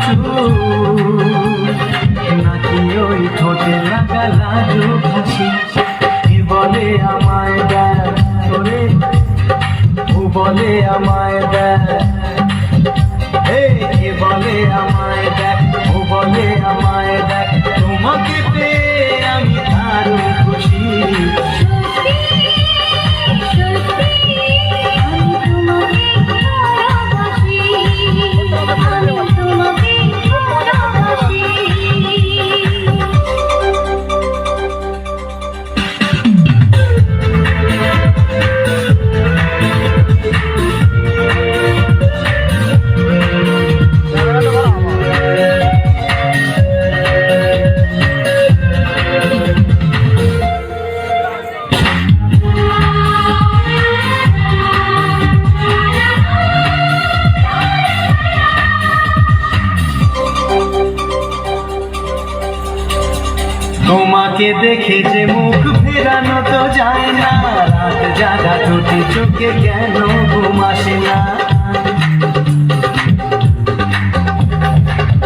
চুল, নাকি ওই ঠোঁটে লাগা লাজুক হাসি। এ বলে আমায় দেখ তোরে, ও বলে আমায় দেখ, এ বলে আমায় দেখ, ও বলে আমায় দেখ, তোমাকে পেয়ে আমি দারুণ খুশি। তোমাকে দেখে যে মুখ ফেরানো তো যায় না, রাত জাগা দুটি চোখে কেন ঘুম আসে না।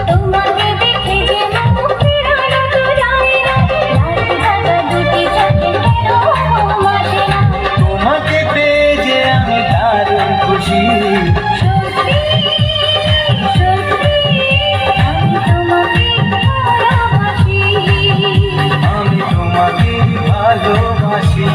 তোমাকে দেখে যে মুখ ফেরানো তো যায় না, রাত জাগা দুটি চোখে কেন ঘুম আসে না। তোমাকে পেয়ে যে আমি দারুণ খুশি। ভালোবাসি।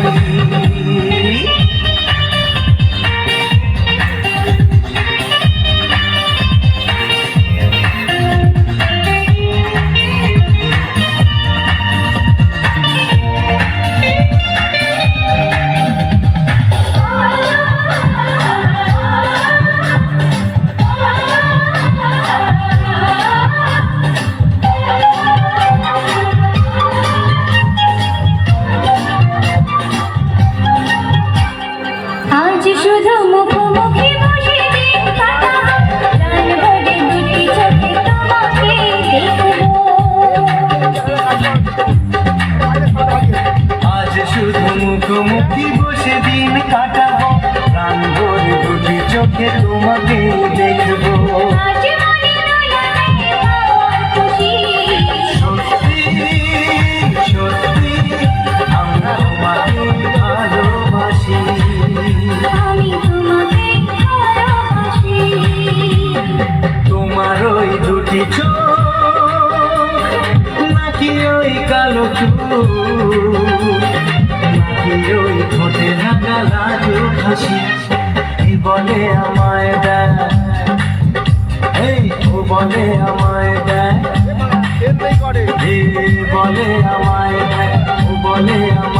শুধু মুখোমুখি বসে দিন কাটাবো, প্রাণ ভরে দুটি চোখে তোমাকে দেখবো। আজ শুধু মুখোমুখি বসে দিন কাটাবো, প্রাণ ভরে দুটি চোখে তোমাকে দেখবো। আজ মনে নয়নে পাওয়ার খুশি। সত্যি সত্যি আমরা তোমাকে ভালোবাসি। আমি তোমাকে ভালোবাসি। তোমার ওই দুটি চোখ, নাকি ওই কালো চুল, নাকি ওই ঠোঁটে ঢাকা লাজুক হাসি। এ বলে আমায় দেখ, এই ও বলে আমায় দেখ, এ বলে আমায় দেখ, ও বলে আমায়